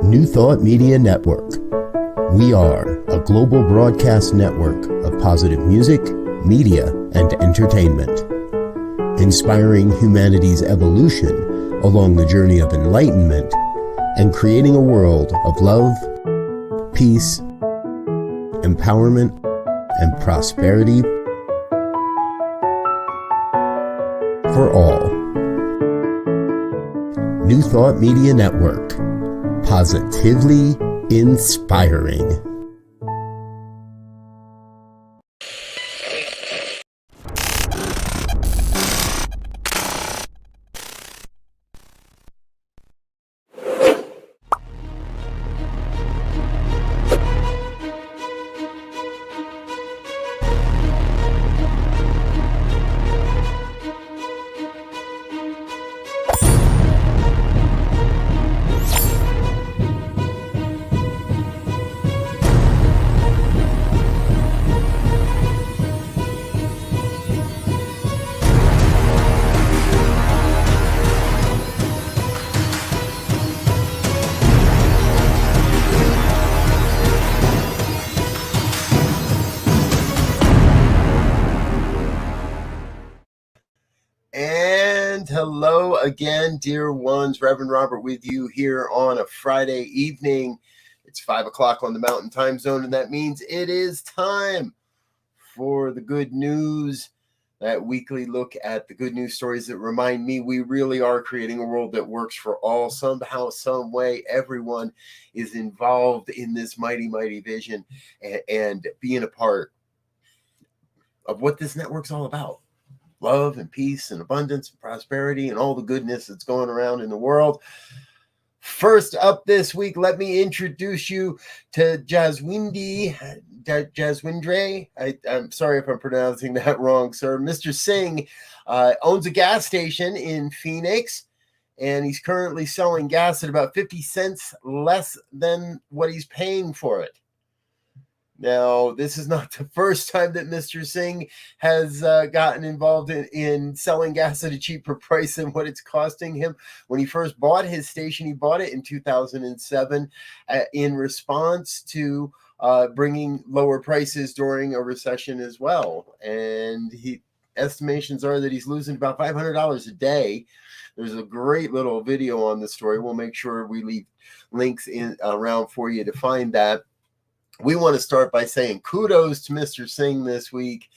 New Thought Media Network. We are a global broadcast network of positive music, media, and entertainment, inspiring humanity's evolution along the journey of enlightenment and creating a world of love, peace, empowerment, and prosperity for all. New Thought Media Network. Positively inspiring. Hello again, dear ones. Reverend Robert with you here on a Friday evening. It's 5 o'clock on the Mountain Time Zone, and that means it is time for the good news, that weekly look at the good news stories that remind me we really are creating a world that works for all. Somehow, some way, everyone is involved in this mighty, mighty vision and being a part of what this network's all about. Love and peace and abundance and prosperity and all the goodness that's going around in the world. First up this week, let me introduce you to Jaswindre. I'm sorry if I'm pronouncing that wrong, sir. Mr. Singh owns a gas station in Phoenix, and he's currently selling gas at about 50 cents less than what he's paying for it. Now, this is not the first time that Mr. Singh has gotten involved in selling gas at a cheaper price than what it's costing him. When he first bought his station, he bought it in 2007 in response to bringing lower prices during a recession as well. And estimations are that he's losing about $500 a day. There's a great little video on the story. We'll make sure we leave links around for you to find that. We want to start by saying kudos to Mr. Singh this week.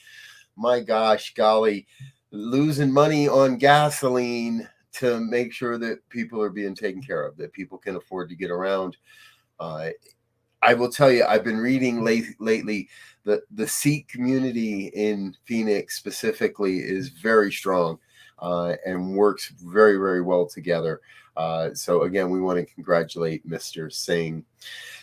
My gosh, golly, losing money on gasoline to make sure that people are being taken care of, that people can afford to get around. I will tell you, I've been reading lately the Sikh community in Phoenix specifically is very strong and works very, very well together. So again, we want to congratulate Mr. Singh.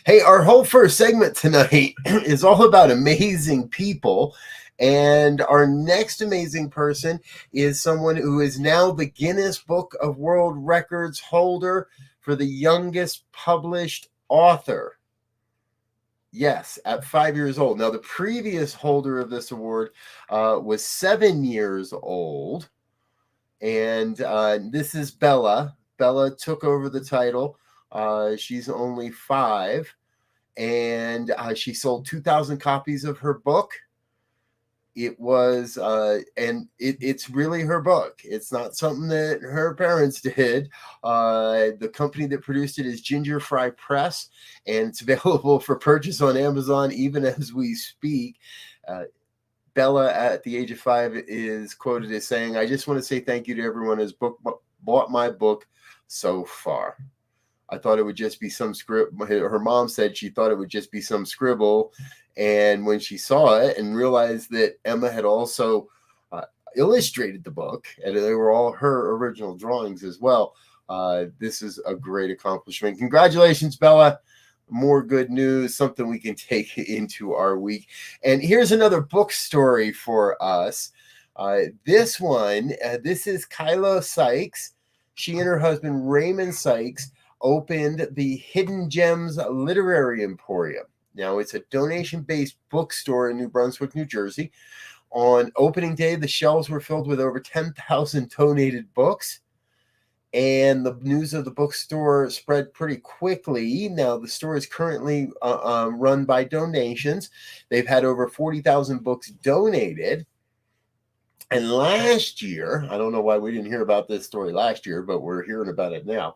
Hey, our whole first segment tonight is all about amazing people. And our next amazing person is someone who is now the Guinness Book of World Records holder for the youngest published author. Yes, at 5 years old. Now, the previous holder of this award was 7 years old. And this is Bella. Bella took over the title. She's only 5, and she sold 2,000 copies of her book. It was, and it's really her book. It's not something that her parents did. The company that produced it is Ginger Fry Press, and it's available for purchase on Amazon even as we speak. Bella, at the age of 5, is quoted as saying, "I just want to say thank you to everyone who's bought my book so far. I thought it would just be some script." Her mom said she thought it would just be some scribble. And when she saw it and realized that Emma had also illustrated the book, and they were all her original drawings as well, this is a great accomplishment. Congratulations, Bella. More good news, something we can take into our week. And here's another book story for us. This is Kyla Sykes. She and her husband, Raymond Sykes, opened the Hidden Gems Literary Emporium. Now, it's a donation-based bookstore in New Brunswick, New Jersey. On opening day, the shelves were filled with over 10,000 donated books. and the news of the bookstore spread pretty quickly. Now, the store is currently run by donations. They've had over 40,000 books donated. And last year, I don't know why we didn't hear about this story last year, but we're hearing about it now.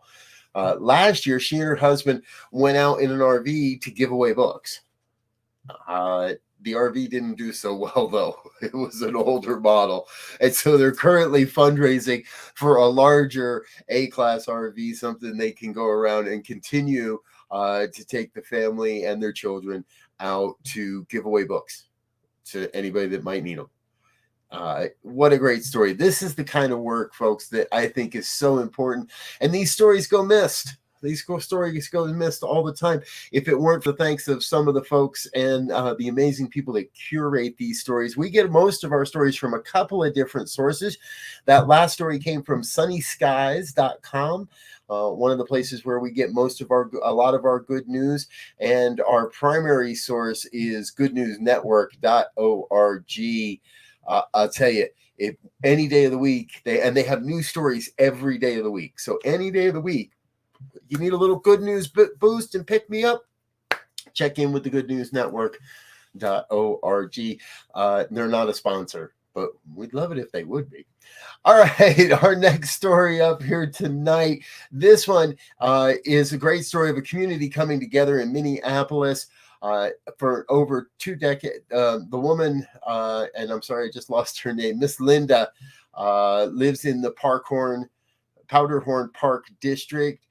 Last year, she and her husband went out in an RV to give away books. The RV didn't do so well, though. It was an older model. And so they're currently fundraising for a larger A-class RV, something they can go around and continue to take the family and their children out to give away books to anybody that might need them. What a great story. This is the kind of work, folks, that I think is so important. And these stories go missed. These stories go missed all the time. If it weren't for thanks of some of the folks and the amazing people that curate these stories, we get most of our stories from a couple of different sources. That last story came from sunnyskies.com. One of the places where we get a lot of our good news, and our primary source is goodnewsnetwork.org. I'll tell you, if any day of the week, they have news stories every day of the week. So any day of the week, you need a little good news boost and pick me up, check in with the goodnewsnetwork.org. They're not a sponsor, but we'd love it if they would be. All right, our next story up here tonight. This one is a great story of a community coming together in Minneapolis. For over 2 decades. The woman, and I'm sorry, I just lost her name, Miss Linda, lives in the Powderhorn Park district.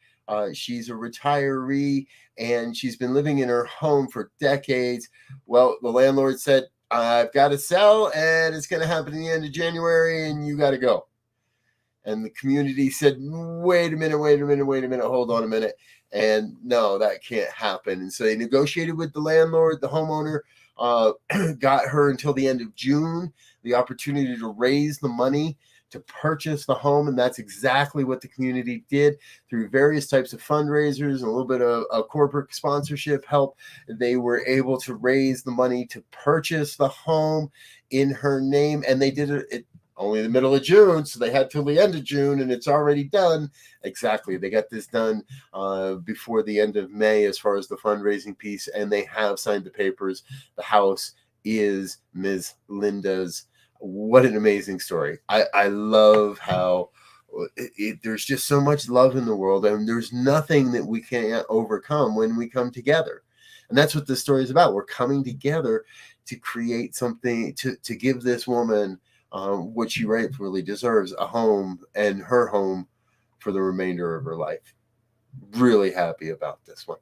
She's a retiree, and she's been living in her home for decades. Well, the landlord said, I've got to sell, and it's going to happen at the end of January, and you got to go. And the community said, wait a minute, hold on a minute. And no, that can't happen. And so they negotiated with the landlord. The homeowner got her until the end of June, the opportunity to raise the money to purchase the home. And that's exactly what the community did through various types of fundraisers and a little bit of corporate sponsorship help. They were able to raise the money to purchase the home in her name. And they did it only in the middle of June, so they had till the end of June, and it's already done. Exactly. They got this done before the end of May as far as the fundraising piece, and they have signed the papers. The house is Ms. Linda's. What an amazing story. I love how there's just so much love in the world, and there's nothing that we can't overcome when we come together. And that's what this story is about. We're coming together to create something, to give this woman what she rightfully deserves, a home, and her home for the remainder of her life. Really happy about this one.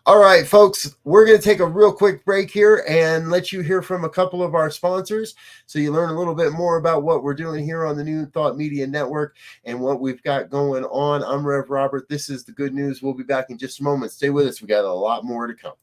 All right, folks, we're going to take a real quick break here and let you hear from a couple of our sponsors so you learn a little bit more about what we're doing here on the New Thought Media Network and what we've got going on. I'm Rev Robert. This is the Good News. We'll be back in just a moment. Stay with us. We got a lot more to come.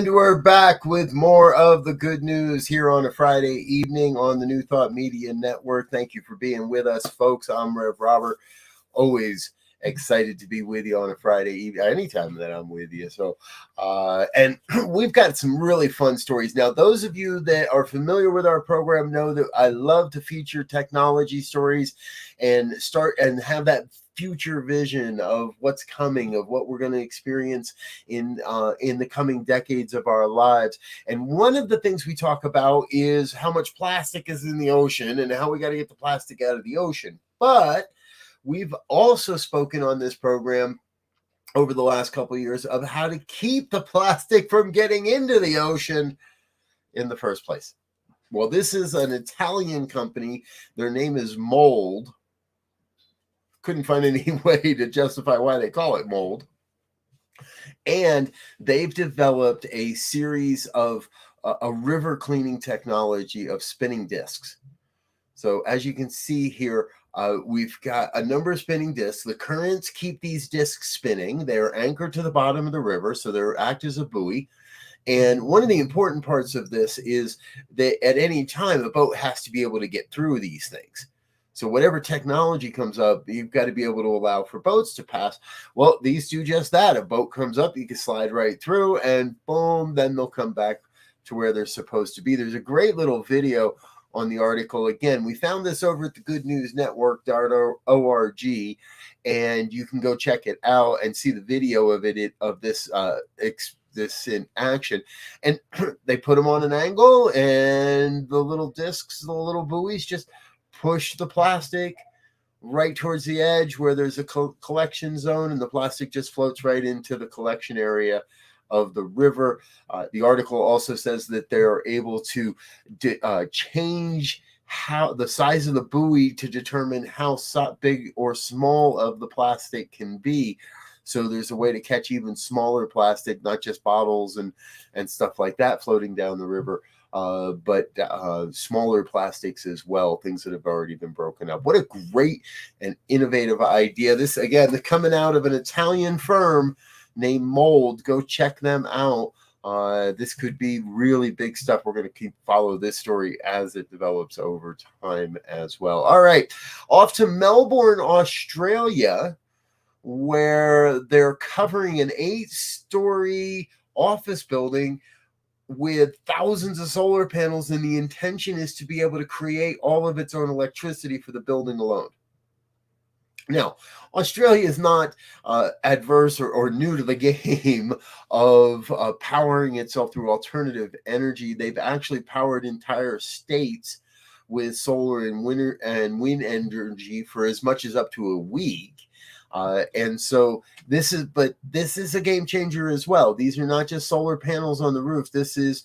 And we're back with more of the good news here on a Friday evening on the New Thought Media Network. Thank you for being with us, folks. I'm Rev Robert. Always excited to be with you on a Friday evening, anytime that I'm with you. So, and we've got some really fun stories. Now, those of you that are familiar with our program know that I love to feature technology stories and have that future vision of what's coming, of what we're going to experience in the coming decades of our lives. And one of the things we talk about is how much plastic is in the ocean and how we got to get the plastic out of the ocean. But we've also spoken on this program over the last couple of years of how to keep the plastic from getting into the ocean in the first place. Well, this is an Italian company. Their name is Mold. Couldn't find any way to justify why they call it Mold. And they've developed a series of a river cleaning technology of spinning discs. So as you can see here, we've got a number of spinning discs. The currents keep these discs spinning. They're anchored to the bottom of the river, so they act as a buoy. And one of the important parts of this is that at any time, a boat has to be able to get through these things. So whatever technology comes up, you've got to be able to allow for boats to pass. Well, these do just that. A boat comes up, you can slide right through, and boom, then they'll come back to where they're supposed to be. There's a great little video on the article. Again, we found this over at the goodnewsnetwork.org, and you can go check it out and see the video of this in action. And they put them on an angle, and the little discs, the little buoys, just push the plastic right towards the edge where there's a collection zone, and the plastic just floats right into the collection area of the river. The article also says that they're able to change how the size of the buoy to determine how big or small of the plastic can be. So there's a way to catch even smaller plastic, not just bottles and stuff like that floating down the river, but smaller plastics as well, things that have already been broken up. What a great and innovative idea. This, again, coming out of an Italian firm named Mold. Go check them out. This could be really big stuff. We're going to follow this story as it develops over time as well. All right, off to Melbourne, Australia, where they're covering an 8-story office building with thousands of solar panels, and the intention is to be able to create all of its own electricity for the building alone. Now, Australia is not adverse or new to the game of powering itself through alternative energy. They've actually powered entire states with solar and wind energy for as much as up to a week. And so this is a game changer as well. These are not just solar panels on the roof. This is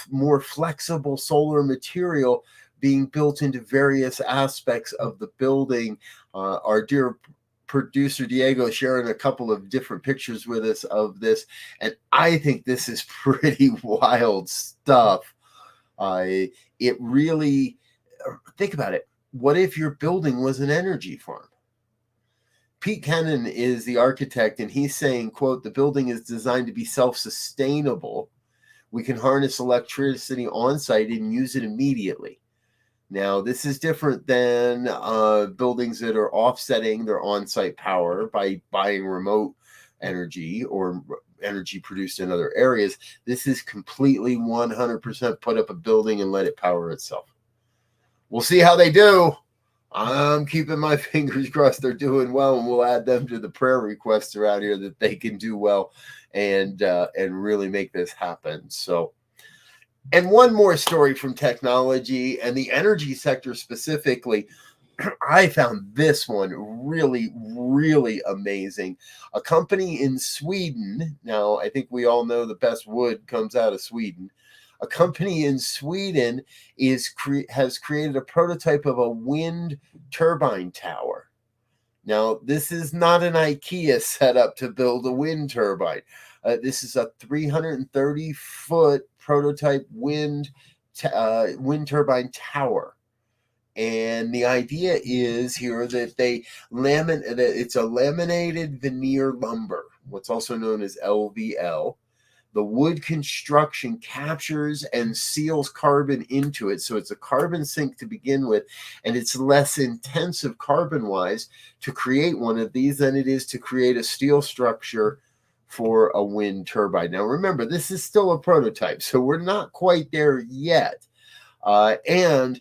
more flexible solar material being built into various aspects of the building. Our dear producer Diego sharing a couple of different pictures with us of this, and I think this is pretty wild stuff. It really, think about it. What if your building was an energy farm? Pete Kennan is the architect, and he's saying, quote, "The building is designed to be self-sustainable. We can harness electricity on site and use it immediately." Now, this is different than buildings that are offsetting their on-site power by buying remote energy or energy produced in other areas. This is completely 100% put up a building and let it power itself. We'll see how they do. I'm keeping my fingers crossed they're doing well, and we'll add them to the prayer requests around here that they can do well and really make this happen. So, and one more story from technology and the energy sector specifically. I found this one really, really amazing. A company in Sweden. Now, I think we all know the best wood comes out of Sweden. A company in Sweden has created a prototype of a wind turbine tower. Now, this is not an IKEA setup to build a wind turbine. This is a 330-foot prototype wind turbine tower. And the idea is here that it's a laminated veneer lumber, what's also known as LVL. The wood construction captures and seals carbon into it. So it's a carbon sink to begin with, and it's less intensive carbon-wise to create one of these than it is to create a steel structure for a wind turbine. Now, remember, this is still a prototype, so we're not quite there yet. And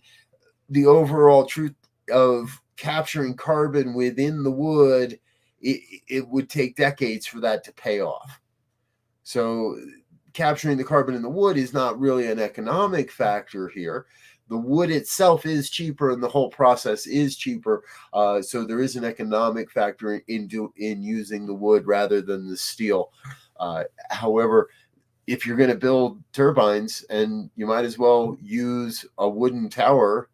the overall truth of capturing carbon within the wood, it would take decades for that to pay off. So capturing the carbon in the wood is not really an economic factor here. The wood itself is cheaper and the whole process is cheaper. So there is an economic factor in using the wood rather than the steel. However, if you're going to build turbines, and you might as well use a wooden tower,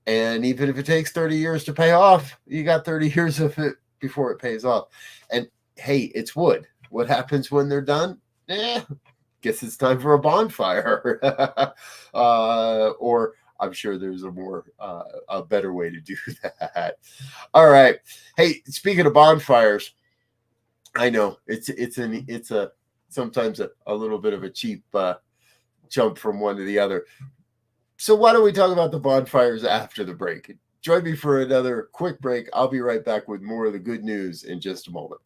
and even if it takes 30 years to pay off, you got 30 years of it before it pays off. And hey, it's wood. What happens when they're done? Guess it's time for a bonfire. Or I'm sure there's a better way to do that. All right. Hey, speaking of bonfires, I know it's a sometimes a little bit of a cheap jump from one to the other. So why don't we talk about the bonfires after the break? Join me for another quick break. I'll be right back with more of the good news in just a moment.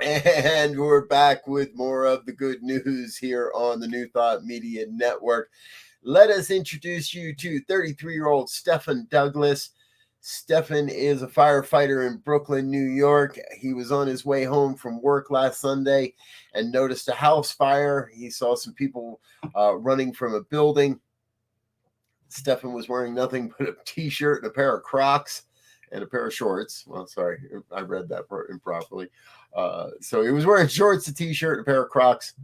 And we're back with more of the good news here on the New Thought Media Network. Let us introduce you to 33-year-old Stephen Douglas. Stephen is a firefighter in Brooklyn, New York. He was on his way home from work last Sunday and noticed a house fire. He saw some people running from a building. Stephen was wearing nothing but a t-shirt and a pair of Crocs and a pair of shorts. Well, sorry, I read that improperly. So he was wearing shorts, a t-shirt, and a pair of Crocs,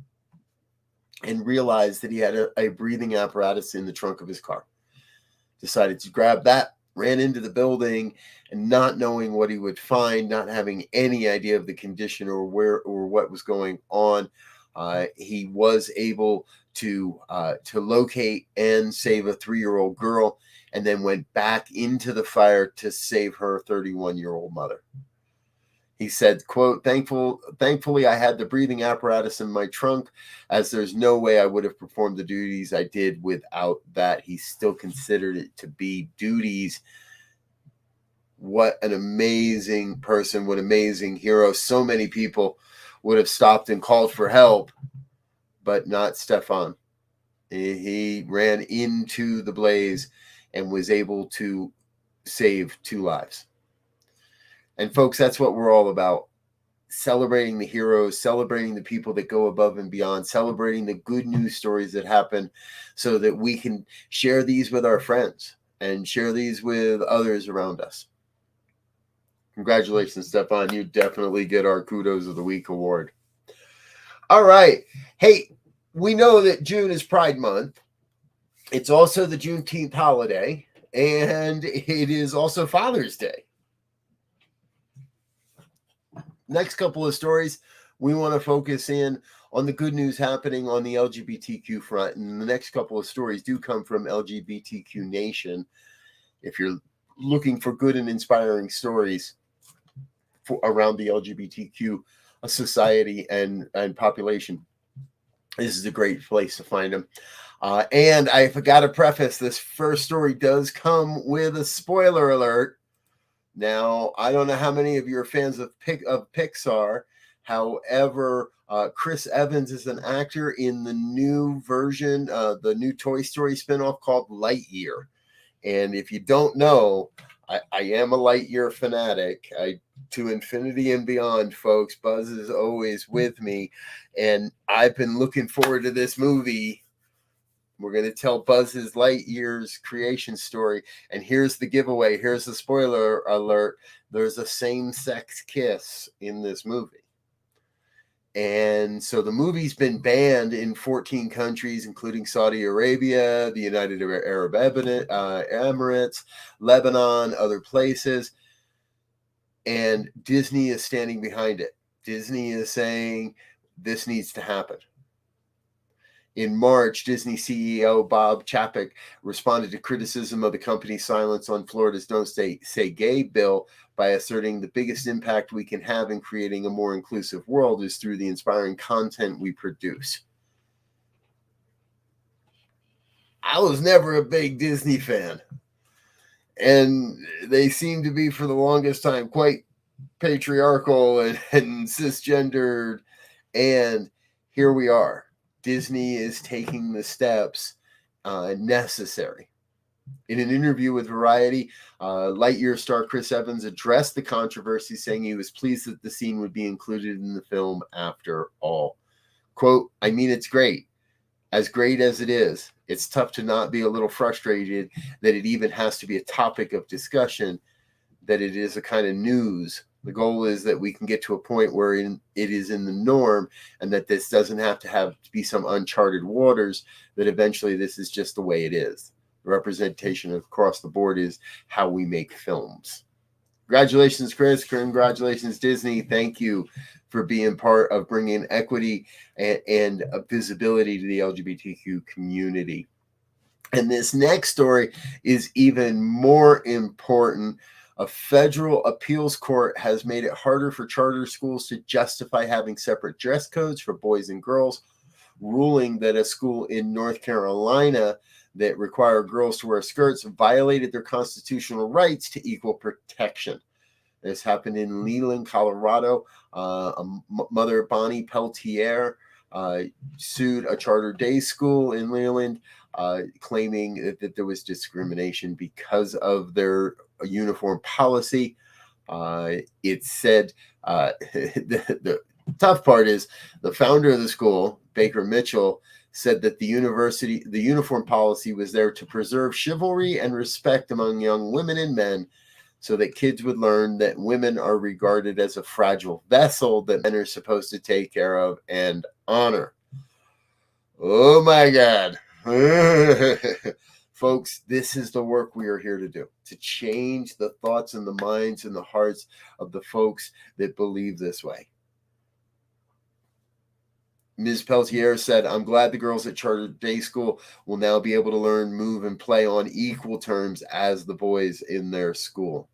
and realized that he had a breathing apparatus in the trunk of his car. Decided to grab that, ran into the building, and not knowing what he would find, not having any idea of the condition or where or what was going on, he was able to locate and save a 3-year-old girl, and then went back into the fire to save her 31-year-old mother. He said, quote, thankfully, I had the breathing apparatus in my trunk, as there's no way I would have performed the duties I did without that. He still considered it to be duties. What an amazing person, what amazing hero. So many people would have stopped and called for help, but not Stefan. He ran into the blaze and was able to save 2 lives. And folks, that's what we're all about. celebrating the heroes, celebrating the people that go above and beyond, celebrating the good news stories that happen so that we can share these with our friends and share these with others around us. Congratulations, Stefan. You definitely get our Kudos of the Week award. All right. Hey, we know that June is Pride Month. It's also the Juneteenth holiday, and it is also Father's Day. Next couple of stories, we want to focus in on the good news happening on the LGBTQ front. And the next couple of stories do come from LGBTQ Nation. If you're looking for good and inspiring stories around the LGBTQ society and population, this is a great place to find them. And I forgot to preface, this first story does come with a spoiler alert. Now, I don't know how many of you are fans of Pixar. However, Chris Evans is an actor in the new version, the new Toy Story spinoff called Lightyear. And if you don't know, I am a Lightyear fanatic. To infinity and beyond, folks. Buzz is always with me. And I've been looking forward to this movie. We're going to tell Buzz's Lightyear's creation story. And here's the giveaway. Here's the spoiler alert. There's a same-sex kiss in this movie. And so the movie's been banned in 14 countries, including Saudi Arabia, the United Arab Emirates, Lebanon, other places. And Disney is standing behind it. Disney is saying this needs to happen. In March, Disney CEO Bob Chapek responded to criticism of the company's silence on Florida's Don't Say Gay bill by asserting the biggest impact we can have in creating a more inclusive world is through the inspiring content we produce. I was never a big Disney fan. And they seem to be, for the longest time, quite patriarchal and cisgendered. And here we are. Disney is taking the steps necessary. In an interview with Variety, Lightyear star Chris Evans addressed the controversy, saying he was pleased that the scene would be included in the film after all. Quote, I mean, it's great. As great as it is, it's tough to not be a little frustrated that it even has to be a topic of discussion, that it is a kind of news. The goal is that we can get to a point where it is in the norm and that this doesn't have to be some uncharted waters, that eventually this is just the way it is. The representation across the board is how we make films. Congratulations, Chris. Congratulations, Disney. Thank you for being part of bringing equity and visibility to the LGBTQ community. And this next story is even more important. A federal appeals court has made it harder for charter schools to justify having separate dress codes for boys and girls, ruling that a school in North Carolina that required girls to wear skirts violated their constitutional rights to equal protection. This happened in Leland, Colorado. Mother Bonnie Peltier sued a charter day school in Leland, claiming that there was discrimination because of their uniform policy. It said the tough part is the founder of the school, Baker Mitchell, said that the uniform policy was there to preserve chivalry and respect among young women and men, so that kids would learn that women are regarded as a fragile vessel that men are supposed to take care of and honor. Oh my God. Folks, this is the work we are here to do, to change the thoughts and the minds and the hearts of the folks that believe this way. Ms. Peltier said, I'm glad the girls at Charter Day School will now be able to learn, move, and play on equal terms as the boys in their school.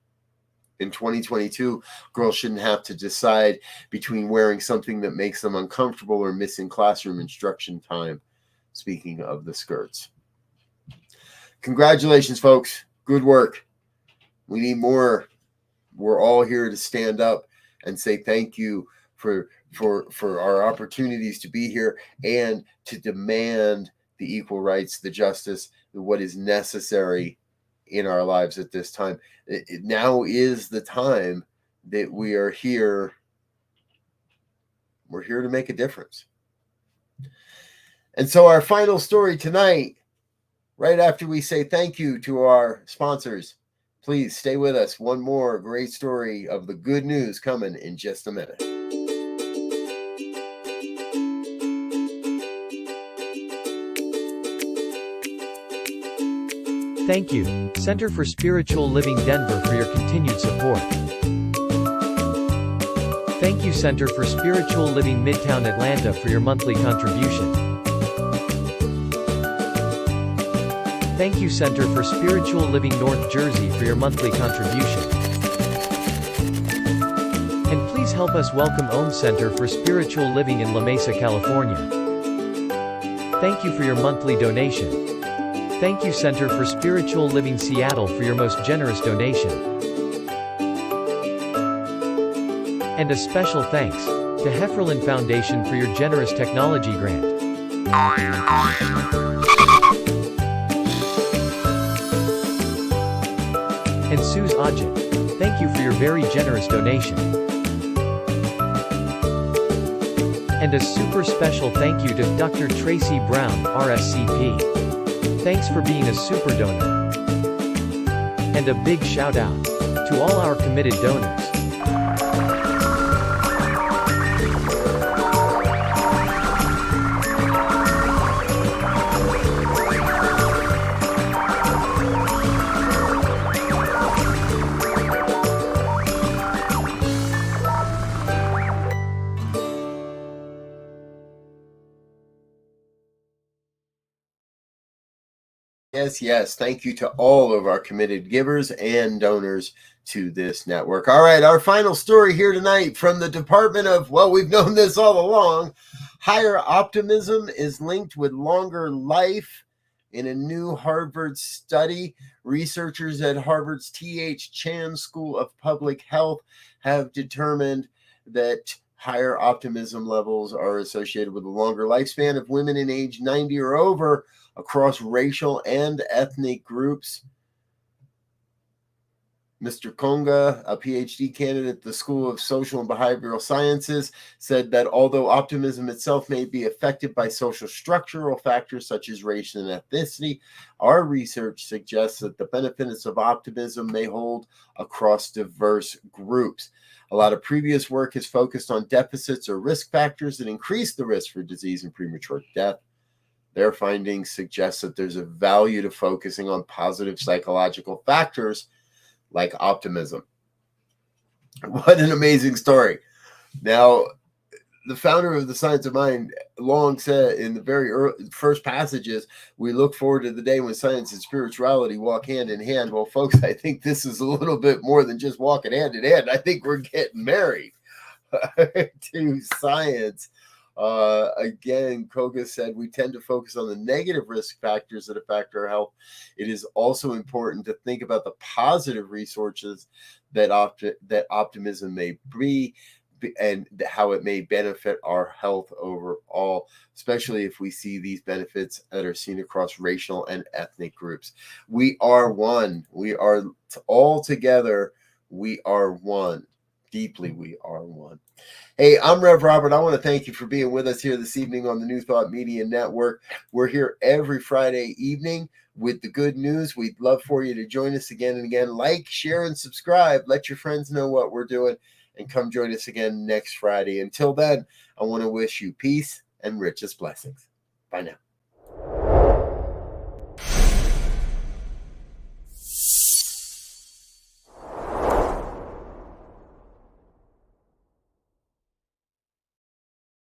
In 2022, girls shouldn't have to decide between wearing something that makes them uncomfortable or missing classroom instruction time. Speaking of the skirts. Congratulations, folks. Good work. We need more. We're all here to stand up and say thank you for our opportunities to be here and to demand the equal rights, the justice, what is necessary in our lives at this time. Now is the time that we are here We're here to make a difference. And so our final story tonight, right after we say thank you to our sponsors, please stay with us. One more great story of the good news coming in just a minute. Thank you, Center for Spiritual Living Denver, for your continued support. Thank you, Center for Spiritual Living Midtown Atlanta, for your monthly contribution. Thank you, Center for Spiritual Living North Jersey, for your monthly contribution. And please help us welcome Om Center for Spiritual Living in La Mesa, California. Thank you for your monthly donation. Thank you, Center for Spiritual Living Seattle, for your most generous donation. And a special thanks to Hefferlin Foundation for your generous technology grant. And Suze Ajit, thank you for your very generous donation. And a super special thank you to Dr. Tracy Brown, RSCP. Thanks for being a super donor. And a big shout out to all our committed donors. Yes. Thank you to all of our committed givers and donors to this network. All right, our final story here tonight from the Department of, well, we've known this all along. Higher optimism is linked with longer life. In a new Harvard study, researchers at Harvard's T.H. Chan School of Public Health have determined that higher optimism levels are associated with a longer lifespan of women in age 90 or over across racial and ethnic groups. Mr. Konga, a PhD candidate at the School of Social and Behavioral Sciences, said that although optimism itself may be affected by social structural factors such as race and ethnicity, our research suggests that the benefits of optimism may hold across diverse groups. A lot of previous work has focused on deficits or risk factors that increase the risk for disease and premature death. Their findings suggest that there's a value to focusing on positive psychological factors like optimism. What an amazing story. Now, the founder of the Science of Mind long said in the very first passages, we look forward to the day when science and spirituality walk hand in hand. Well, folks, I think this is a little bit more than just walking hand in hand. I think we're getting married to science. Again, Koga said we tend to focus on the negative risk factors that affect our health. It is also important to think about the positive resources that optimism may be and how it may benefit our health overall, especially if we see these benefits that are seen across racial and ethnic groups. We are one. We are all together. We are one. Deeply, we are one. Hey, I'm Rev Robert. I want to thank you for being with us here this evening on the New Thought Media Network. We're here every Friday evening with the good news. We'd love for you to join us again and again. Like, share, and subscribe. Let your friends know what we're doing, and come join us again next Friday. Until then, I want to wish you peace and richest blessings. Bye now.